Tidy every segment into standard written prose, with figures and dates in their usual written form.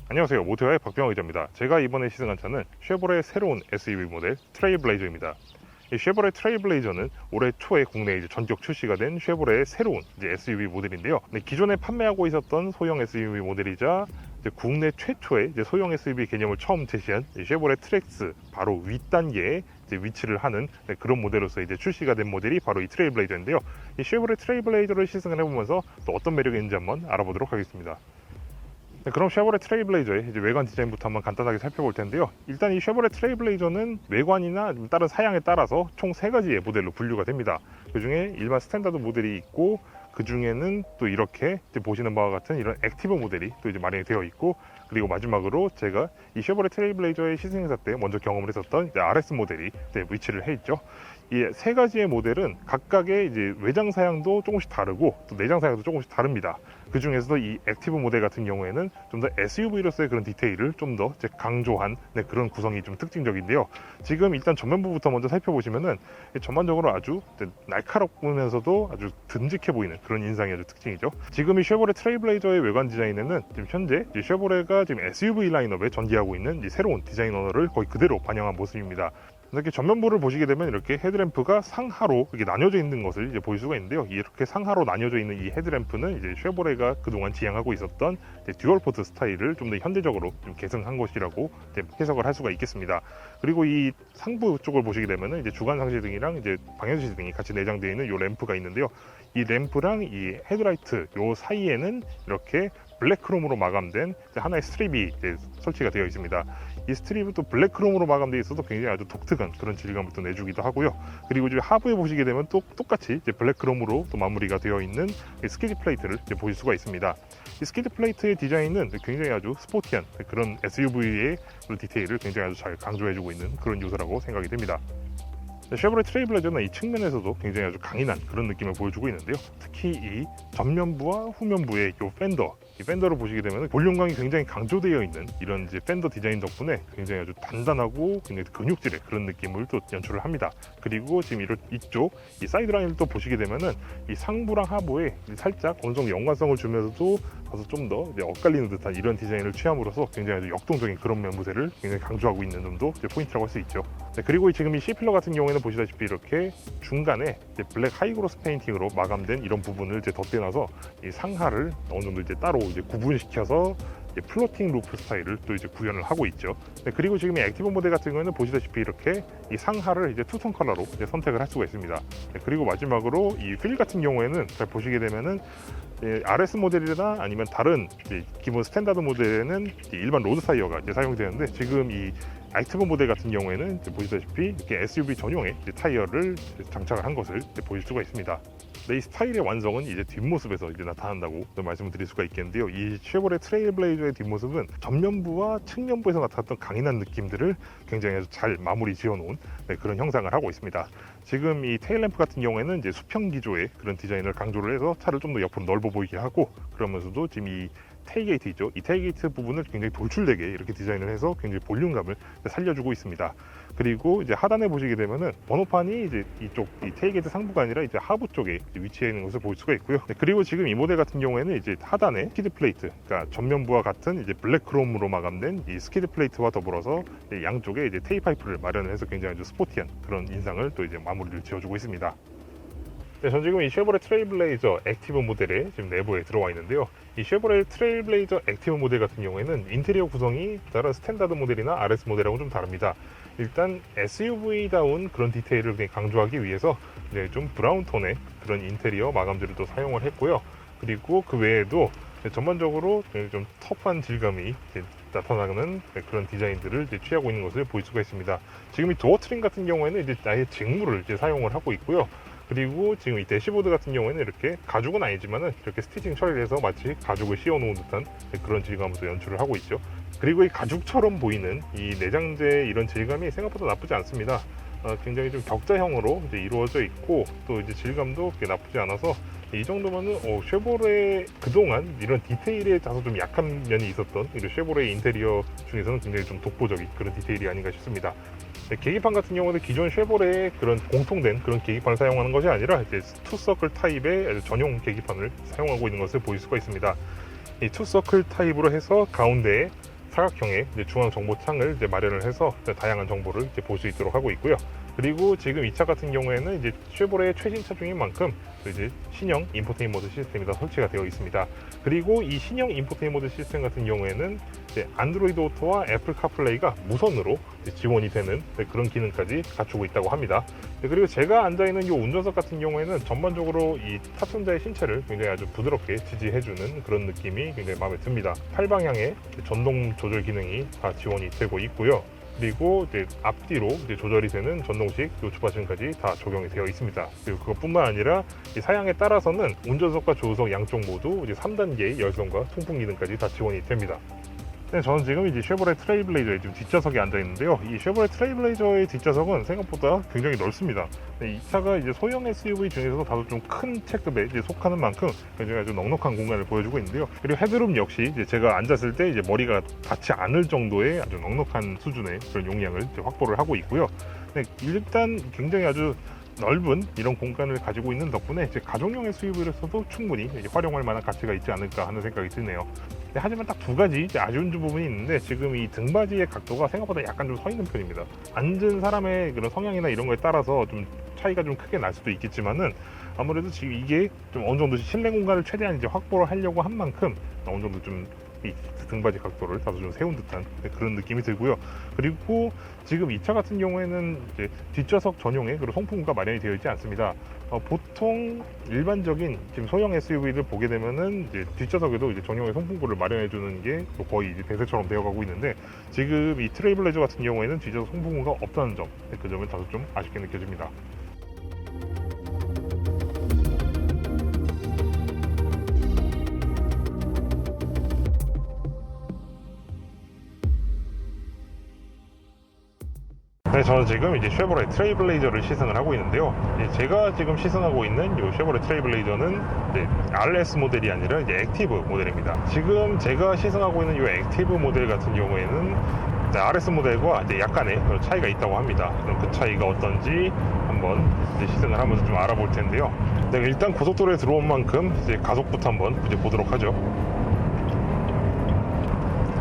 안녕하세요. 모토야의 박병호 기자입니다. 제가 이번에 시승한 차는 쉐보레 새로운 SUV 모델 트레일블레이저입니다. 이 쉐보레 트레일블레이저는 올해 초에 국내에 전격 출시가 된 쉐보레의 새로운 SUV 모델인데요. 기존에 판매하고 있었던 소형 SUV 모델이자 국내 최초의 소형 SUV 개념을 처음 제시한 쉐보레 트랙스 바로 윗단계에 위치를 하는 그런 모델로서 출시가 된 모델이 바로 이 트레일블레이저인데요. 이 쉐보레 트레일블레이저를 시승을 해보면서 또 어떤 매력이 있는지 한번 알아보도록 하겠습니다. 그럼 쉐보레 트레일블레이저의 외관 디자인부터 한번 간단하게 살펴볼 텐데요. 일단 이 쉐보레 트레일블레이저는 외관이나 다른 사양에 따라서 총 3가지의 모델로 분류가 됩니다. 그 중에 일반 스탠다드 모델이 있고, 그 중에는 또 이렇게 보시는 바와 같은 이런 액티브 모델이 또 마련이 되어 있고, 그리고 마지막으로 제가 이 쉐보레 트레일블레이저의 시승 행사 때 먼저 경험을 했었던 RS 모델이 위치를 해 있죠. 이 3가지의 모델은 각각의 외장 사양도 조금씩 다르고 또 내장 사양도 조금씩 다릅니다. 그 중에서도 이 액티브 모델 같은 경우에는 좀 더 SUV로서의 그런 디테일을 좀 더 강조한 그런 구성이 좀 특징적인데요. 지금 일단 전면부부터 먼저 살펴보시면은 전반적으로 아주 날카롭으면서도 아주 듬직해 보이는 그런 인상이 아주 특징이죠. 지금 이 쉐보레 트레일블레이저의 외관 디자인에는 지금 현재 쉐보레가 지금 SUV 라인업에 전개하고 있는 이 새로운 디자인 언어를 거의 그대로 반영한 모습입니다. 이렇게 전면부를 보시게 되면 이렇게 헤드램프가 상하로 이렇게 나뉘어져 있는 것을 보일 수가 있는데요. 이렇게 상하로 나뉘어져 있는 이 헤드램프는 쉐보레가 그동안 지향하고 있었던 듀얼 포트 스타일을 좀 더 현대적으로 좀 계승한 것이라고 해석을 할 수가 있겠습니다. 그리고 이 상부 쪽을 보시게 되면 주간 상시등이랑 방향지시등이 같이 내장되어 있는 이 램프가 있는데요. 이 램프랑 이 헤드라이트 요 사이에는 이렇게 블랙크롬으로 마감된 하나의 스트립이 설치가 되어 있습니다. 이 스트립은 또 블랙크롬으로 마감되어 있어서 굉장히 아주 독특한 그런 질감을 또 내주기도 하고요. 그리고 하부에 보시게 되면 또 똑같이 블랙크롬으로 또 마무리가 되어 있는 스키드 플레이트를 보실 수가 있습니다. 이 스키드 플레이트의 디자인은 굉장히 아주 스포티한 그런 SUV의 그런 디테일을 굉장히 아주 잘 강조해주고 있는 그런 요소라고 생각이 됩니다. 쉐보레 트레일블레이저는 이 측면에서도 굉장히 아주 강인한 그런 느낌을 보여주고 있는데요. 특히 이 전면부와 후면부의 이 팬더를 보시게 되면 볼륨감이 굉장히 강조되어 있는 이런 팬더 디자인 덕분에 굉장히 아주 단단하고 굉장히 근육질의 그런 느낌을 또 연출을 합니다. 그리고 지금 이쪽 이 사이드 라인을 또 보시게 되면은 이 상부랑 하부에 살짝 어느 정도 연관성을 주면서도 가서 좀 더 엇갈리는 듯한 이런 디자인을 취함으로써 굉장히 아주 역동적인 그런 면모세를 굉장히 강조하고 있는 점도 포인트라고 할 수 있죠. 그리고 지금 이 C필러 같은 경우에는 보시다시피 이렇게 중간에 블랙 하이그로스 페인팅으로 마감된 이런 부분을 덧대놔서 이 상하를 어느 정도 따로 구분시켜서 플로팅 루프 스타일을 또 구현을 하고 있죠. 그리고 지금 이 액티브 모델 같은 경우에는 보시다시피 이렇게 이 상하를 투톤 컬러로 선택을 할 수가 있습니다. 그리고 마지막으로 이 휠 같은 경우에는 잘 보시게 되면은 RS 모델이나 아니면 다른 기본 스탠다드 모델에는 일반 로드 타이어가 사용되는데, 지금 이 액티브 모델 같은 경우에는 보시다시피 이렇게 SUV 전용의 타이어를 장착을 한 것을 보실 수가 있습니다. 이 스타일의 완성은 뒷모습에서 나타난다고 말씀을 드릴 수가 있겠는데요. 이 쉐보레 트레일블레이저의 뒷모습은 전면부와 측면부에서 나타났던 강인한 느낌들을 굉장히 아주 잘 마무리 지어놓은 그런 형상을 하고 있습니다. 지금 이 테일램프 같은 경우에는 수평 기조의 그런 디자인을 강조를 해서 차를 좀 더 옆으로 넓어 보이게 하고, 그러면서도 지금 이 테일게이트 있죠. 이 테일게이트 부분을 굉장히 돌출되게 이렇게 디자인을 해서 굉장히 볼륨감을 살려주고 있습니다. 그리고 하단에 보시게 되면은 번호판이 이쪽 이 테일게이트 상부가 아니라 하부 쪽에 위치해 있는 것을 볼 수가 있고요. 그리고 지금 이 모델 같은 경우에는 하단에 스키드 플레이트, 그러니까 전면부와 같은 블랙 크롬으로 마감된 이 스키드 플레이트와 더불어서 양쪽에 테일 파이프를 마련을 해서 굉장히 아주 스포티한 그런 인상을 또 마무리를 지어주고 있습니다. 전 지금 이 쉐보레 트레일블레이저 액티브 모델의 지금 내부에 들어와 있는데요. 이 쉐보레 트레일블레이저 액티브 모델 같은 경우에는 인테리어 구성이 다른 스탠다드 모델이나 RS 모델하고 좀 다릅니다. 일단 SUV다운 그런 디테일을 강조하기 위해서 좀 브라운 톤의 그런 인테리어 마감재를 또 사용을 했고요. 그리고 그 외에도 전반적으로 좀 터프한 질감이 나타나는 그런 디자인들을 취하고 있는 것을 볼 수가 있습니다. 지금 이 도어 트림 같은 경우에는 아예 직물을 사용을 하고 있고요. 그리고 지금 이 대시보드 같은 경우에는 이렇게 가죽은 아니지만은 이렇게 스티칭 처리를 해서 마치 가죽을 씌워 놓은 듯한 그런 질감을 연출을 하고 있죠. 그리고 이 가죽처럼 보이는 이 내장재의 이런 질감이 생각보다 나쁘지 않습니다. 굉장히 좀 격자형으로 이루어져 있고, 또 질감도 그렇게 나쁘지 않아서 이 정도면은 쉐보레 그동안 이런 디테일에 다소 좀 약한 면이 있었던 이 쉐보레 인테리어 중에서는 굉장히 좀 독보적인 그런 디테일이 아닌가 싶습니다. 계기판 같은 경우는 기존 쉐보레의 그런 공통된 그런 계기판을 사용하는 것이 아니라 투서클 타입의 전용 계기판을 사용하고 있는 것을 보일 수가 있습니다. 이 투서클 타입으로 해서 가운데에 사각형의 중앙 정보창을 이제 마련을 해서 다양한 정보를 볼 수 있도록 하고 있고요. 그리고 지금 이 차 같은 경우에는 이제 쉐보레의 최신 차 중인 만큼 이제 신형 인포테인먼트 시스템이 다 설치가 되어 있습니다. 그리고 이 신형 인포테인먼트 시스템 같은 경우에는 이제 안드로이드 오토와 애플 카플레이가 무선으로 지원이 되는 그런 기능까지 갖추고 있다고 합니다. 그리고 제가 앉아있는 이 운전석 같은 경우에는 전반적으로 이 탑승자의 신체를 굉장히 아주 부드럽게 지지해주는 그런 느낌이 굉장히 마음에 듭니다. 팔방향에 전동 조절 기능이 다 지원이 되고 있고요. 그리고 이제 앞뒤로 이제 조절이 되는 전동식 주파심까지 다 적용이 되어 있습니다. 그리고 그것뿐만 아니라 이 사양에 따라서는 운전석과 조수석 양쪽 모두 이제 3단계의 열선과 통풍 기능까지 다 지원이 됩니다. 네, 저는 지금 이제 쉐보레 트레일블레이저의 지금 뒷좌석에 앉아 있는데요. 이 쉐보레 트레일블레이저의 뒷좌석은 생각보다 굉장히 넓습니다. 네, 이 차가 이제 소형 SUV 중에서도 다소 좀 큰 체급에 이제 속하는 만큼 굉장히 아주 넉넉한 공간을 보여주고 있는데요. 그리고 헤드룸 역시 이제 제가 앉았을 때 이제 머리가 닿지 않을 정도의 아주 넉넉한 수준의 그런 용량을 이제 확보를 하고 있고요. 네, 일단 굉장히 아주 넓은 이런 공간을 가지고 있는 덕분에 이제 가족용 SUV로서도 충분히 이제 활용할 만한 가치가 있지 않을까 하는 생각이 드네요. 하지만 딱 두 가지 이제 아쉬운 부분이 있는데, 지금 이 등받이의 각도가 생각보다 약간 좀 서 있는 편입니다. 앉은 사람의 그런 성향이나 이런 거에 따라서 좀 차이가 좀 크게 날 수도 있겠지만은, 아무래도 지금 이게 좀 어느 정도 실내 공간을 최대한 이제 확보를 하려고 한 만큼 어느 정도 좀 이 등받이 각도를 다소 좀 세운 듯한 그런 느낌이 들고요. 그리고 지금 이 차 같은 경우에는 이제 뒷좌석 전용의 그런 송풍구가 마련이 되어 있지 않습니다. 보통 일반적인 지금 소형 SUV를 보게 되면은 이제 뒷좌석에도 이제 전용의 송풍구를 마련해 주는 게 거의 이제 대세처럼 되어가고 있는데, 지금 이 트레일블레이저 같은 경우에는 뒷좌석 송풍구가 없다는 점, 그 점은 다소 좀 아쉽게 느껴집니다. 네, 저는 지금 이제 쉐보레 트레일블레이저를 시승을 하고 있는데요. 제가 지금 시승하고 있는 이 쉐보레 트레일블레이저는 RS 모델이 아니라 이제 액티브 모델입니다. 지금 제가 시승하고 있는 이 액티브 모델 같은 경우에는 RS 모델과 이제 약간의 그런 차이가 있다고 합니다. 그럼 그 차이가 어떤지 한번 이제 시승을 하면서 좀 알아볼 텐데요. 네, 일단 고속도로에 들어온 만큼 이제 가속부터 한번 이제 보도록 하죠.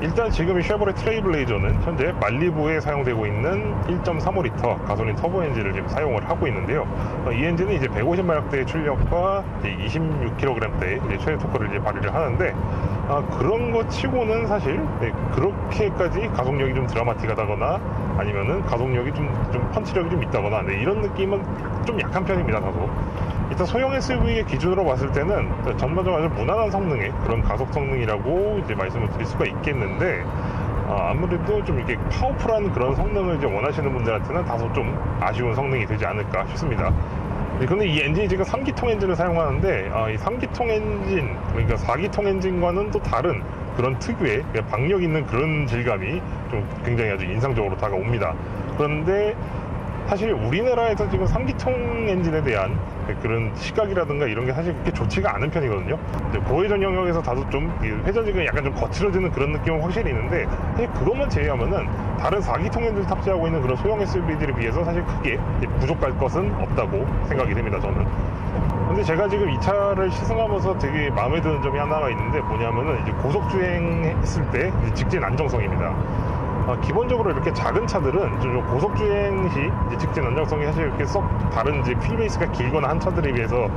일단 지금 이 쉐보레 트레일블레이저는 현재 말리부에 사용되고 있는 1.35L 가솔린 터보 엔진을 지금 사용을 하고 있는데요. 이 엔진은 이제 150마력대의 출력과 26kg대의 이제 최대 토크를 이제 발휘를 하는데, 그런 거 치고는 사실 그렇게까지 가속력이 좀 드라마틱하다거나 아니면은 가속력이 좀 펀치력이 좀 있다거나 이런 느낌은 좀 약한 편입니다, 다소. 일단 소형 SUV의 기준으로 봤을 때는 전반적으로 아주 무난한 성능의 그런 가속 성능이라고 이제 말씀을 드릴 수가 있겠는데, 아무래도 좀 이렇게 파워풀한 그런 성능을 이제 원하시는 분들한테는 다소 좀 아쉬운 성능이 되지 않을까 싶습니다. 근데 이 엔진이 지금 3기통 엔진을 사용하는데, 이 3기통 엔진, 그러니까 4기통 엔진과는 또 다른 그런 특유의 박력 있는 그런 질감이 좀 굉장히 아주 인상적으로 다가옵니다. 그런데 사실 우리나라에서 지금 3기통 엔진에 대한 그런 시각이라든가 이런 게 사실 그렇게 좋지가 않은 편이거든요. 고회전 영역에서 다소 좀 회전지가 약간 좀 거칠어지는 그런 느낌은 확실히 있는데, 사실 그것만 제외하면은 다른 4기통 엔진을 탑재하고 있는 그런 소형 SUV들에 비해서 사실 크게 부족할 것은 없다고 생각이 됩니다, 저는. 근데 제가 지금 이 차를 시승하면서 되게 마음에 드는 점이 하나가 있는데, 뭐냐면은 이제 고속주행했을 때 직진 안정성입니다. 기본적으로 이렇게 작은 차들은 좀 고속주행 시 직진 안정성이 사실 이렇게 썩 다른 이제 휠베이스가 길거나 한 차들에 비해서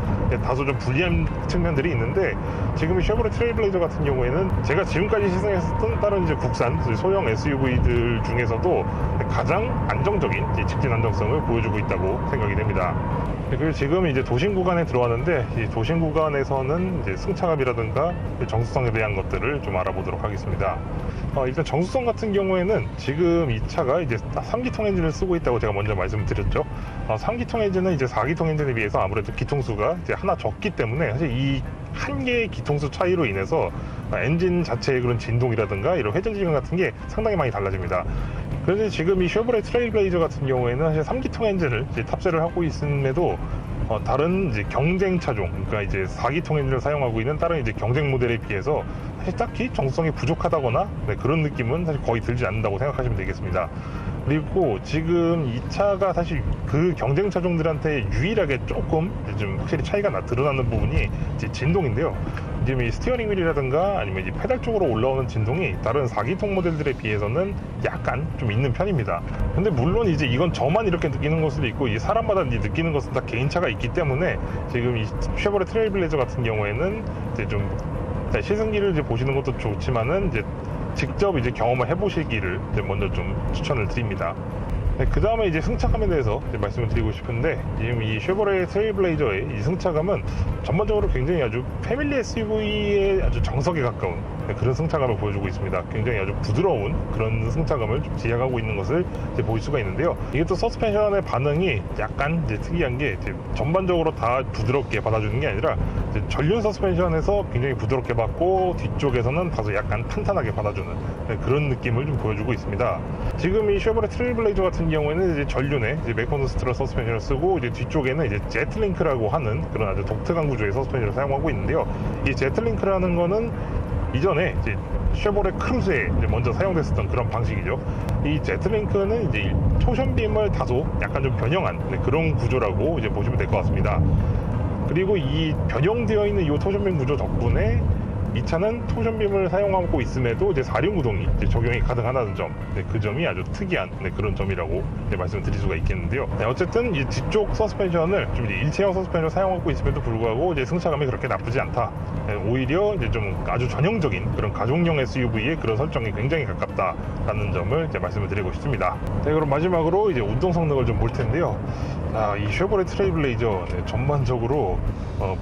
다소 좀 불리한 측면들이 있는데, 지금 이 쉐보레 트레일블레이저 같은 경우에는 제가 지금까지 시승했었던 다른 이제 국산 소형 SUV들 중에서도 가장 안정적인 직진 안정성을 보여주고 있다고 생각이 됩니다. 그리고 지금 이제 도심 구간에 들어왔는데, 이 도심 구간에서는 이제 승차감이라든가 정수성에 대한 것들을 좀 알아보도록 하겠습니다. 일단 정수성 같은 경우에는 지금 이 차가 이제 3기통 엔진을 쓰고 있다고 제가 먼저 말씀드렸죠. 3기통 엔진은 이제 4기통 엔진에 비해서 아무래도 기통수가 이제 하나 적기 때문에 사실 이 한 개의 기통수 차이로 인해서 엔진 자체의 그런 진동이라든가 이런 회전 지점 같은 게 상당히 많이 달라집니다. 그런데 지금 이 쉐보레 트레일블레이저 같은 경우에는 사실 3기통 엔진을 이제 탑재를 하고 있음에도 다른 이제 경쟁 차종, 그러니까 이제 4기통 엔진을 사용하고 있는 다른 이제 경쟁 모델에 비해서 사실 딱히 정수성이 부족하다거나 그런 느낌은 사실 거의 들지 않는다고 생각하시면 되겠습니다. 그리고 지금 이 차가 사실 그 경쟁 차종들한테 유일하게 조금 좀 확실히 차이가 드러나는 부분이 이제 진동인데요. 지금 이 스티어링 휠이라든가 아니면 이 페달 쪽으로 올라오는 진동이 다른 4기통 모델들에 비해서는 약간 좀 있는 편입니다. 근데 물론 이제 이건 저만 이렇게 느끼는 걸 수도 있고 이 사람마다 이제 느끼는 것은 다 개인차가 있기 때문에 지금 이 쉐보레 트레일블레이저 같은 경우에는 이제 좀 시승기를 이제 보시는 것도 좋지만은 이제 직접 이제 경험을 해보시기를 이제 먼저 좀 추천을 드립니다. 네, 그 다음에 이제 승차감에 대해서 이제 말씀을 드리고 싶은데, 지금 이 쉐보레 트레일블레이저의 이 승차감은 전반적으로 굉장히 아주 패밀리 SUV의 아주 정석에 가까운 그런 승차감을 보여주고 있습니다. 굉장히 아주 부드러운 그런 승차감을 좀 지향하고 있는 것을 이제 볼 수가 있는데요. 이게 또 서스펜션의 반응이 약간 이제 특이한 게 이제 전반적으로 다 부드럽게 받아주는 게 아니라 이제 전륜 서스펜션에서 굉장히 부드럽게 받고 뒤쪽에서는 다소 약간 탄탄하게 받아주는 그런 느낌을 좀 보여주고 있습니다. 지금 이 쉐보레 트레일블레이저 같은 경우에는 이제 전륜에 이제 메코노스트럴 서스펜션을 쓰고 이제 뒤쪽에는 이제 제트링크라고 하는 그런 아주 독특한 구조의 서스펜션을 사용하고 있는데요. 이 제트링크라는 거는 이전에 이제 쉐보레 크루즈에 이제 먼저 사용됐었던 그런 방식이죠. 이 제트링크는 이제 토션빔을 다소 약간 좀 변형한 그런 구조라고 이제 보시면 될 것 같습니다. 그리고 이 변형되어 있는 이 토션빔 구조 덕분에 이 차는 토션빔을 사용하고 있음에도 이제 4륜 구동이 이제 적용이 가능하다는 점, 그 점이 아주 특이한 그런 점이라고 말씀을 드릴 수가 있겠는데요. 어쨌든 이 뒤쪽 서스펜션을 좀 이제 일체형 서스펜션을 사용하고 있음에도 불구하고 이제 승차감이 그렇게 나쁘지 않다. 오히려 이제 좀 아주 전형적인 그런 가족용 SUV의 그런 설정이 굉장히 가깝다라는 점을 이제 말씀을 드리고 싶습니다. 네, 그럼 마지막으로 이제 운동 성능을 좀 볼 텐데요. 이 쉐보레 트레일블레이저 전반적으로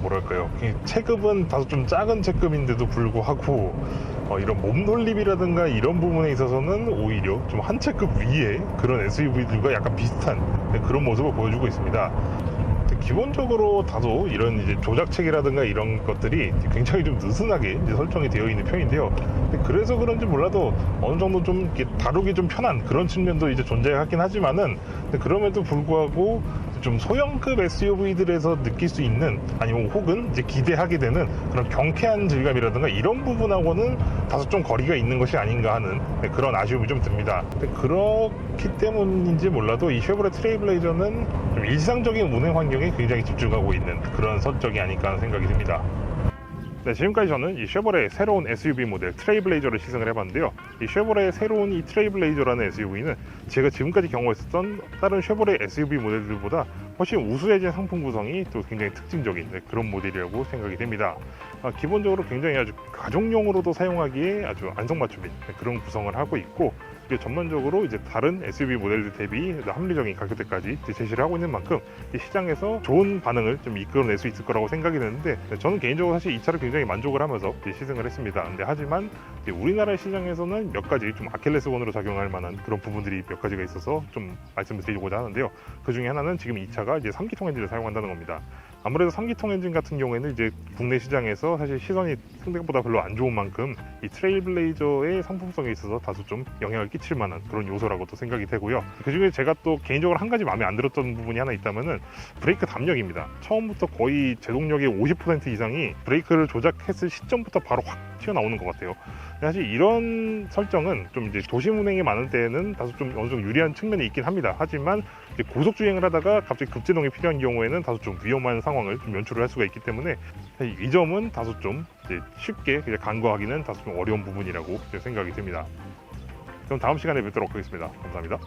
뭐랄까요, 체급은 다소 좀 작은 체급인데도 불구하고 이런 몸놀림이라든가 이런 부분에 있어서는 오히려 좀 한 체급 위에 그런 SUV들과 약간 비슷한 그런 모습을 보여주고 있습니다. 기본적으로 다소 이런 이제 조작책이라든가 이런 것들이 굉장히 좀 느슨하게 이제 설정이 되어 있는 편인데요. 그래서 그런지 몰라도 어느 정도 좀 이렇게 다루기 좀 편한 그런 측면도 이제 존재하긴 하지만은, 그럼에도 불구하고 좀 소형급 SUV들에서 느낄 수 있는, 아니면 혹은 이제 기대하게 되는 그런 경쾌한 질감이라든가 이런 부분하고는 다소 좀 거리가 있는 것이 아닌가 하는 그런 아쉬움이 좀 듭니다. 그렇기 때문인지 몰라도 이 쉐보레 트레일블레이저는 좀 일상적인 운행 환경에 굉장히 집중하고 있는 그런 설정이 아닐까 하는 생각이 듭니다. 네, 지금까지 저는 이 쉐보레의 새로운 SUV 모델 트레일블레이저를 시승을 해봤는데요. 이 쉐보레의 새로운 이 트레일블레이저라는 SUV는 제가 지금까지 경험했었던 다른 쉐보레 SUV 모델들보다 훨씬 우수해진 상품 구성이 또 굉장히 특징적인 그런 모델이라고 생각이 됩니다. 기본적으로 굉장히 아주 가족용으로도 사용하기에 아주 안성맞춤인 그런 구성을 하고 있고, 전반적으로 이제 다른 SUV 모델들 대비 합리적인 가격대까지 제시를 하고 있는 만큼 이 시장에서 좋은 반응을 좀 이끌어낼 수 있을 거라고 생각이 드는데, 저는 개인적으로 사실 이 차를 굉장히 만족을 하면서 시승을 했습니다. 근데 하지만 우리나라 시장에서는 몇 가지 좀 아킬레스건으로 작용할 만한 그런 부분들이 몇 가지가 있어서 좀 말씀을 드리고자 하는데요. 그 중에 하나는 지금 이 차가 이제 3기통 엔진을 사용한다는 겁니다. 아무래도 3기통 엔진 같은 경우에는 이제 국내 시장에서 사실 시선이 생각보다 별로 안 좋은 만큼 이 트레일블레이저의 상품성에 있어서 다소 좀 영향을 끼칠 만한 그런 요소라고도 생각이 되고요. 그 중에 제가 또 개인적으로 한 가지 마음에 안 들었던 부분이 하나 있다면은 브레이크 담력입니다. 처음부터 거의 제동력의 50% 이상이 브레이크를 조작했을 시점부터 바로 확 튀어나오는 것 같아요. 사실 이런 설정은 좀 이제 도심 운행이 많을 때는 다소 좀 어느 정도 유리한 측면이 있긴 합니다. 하지만 이제 고속 주행을 하다가 갑자기 급제동이 필요한 경우에는 다소 좀 위험한 상황을 좀 연출을 할 수가 있기 때문에 이 점은 다소 좀 이제 쉽게 간과하기는 다소 좀 어려운 부분이라고 생각이 듭니다. 그럼 다음 시간에 뵙도록 하겠습니다. 감사합니다.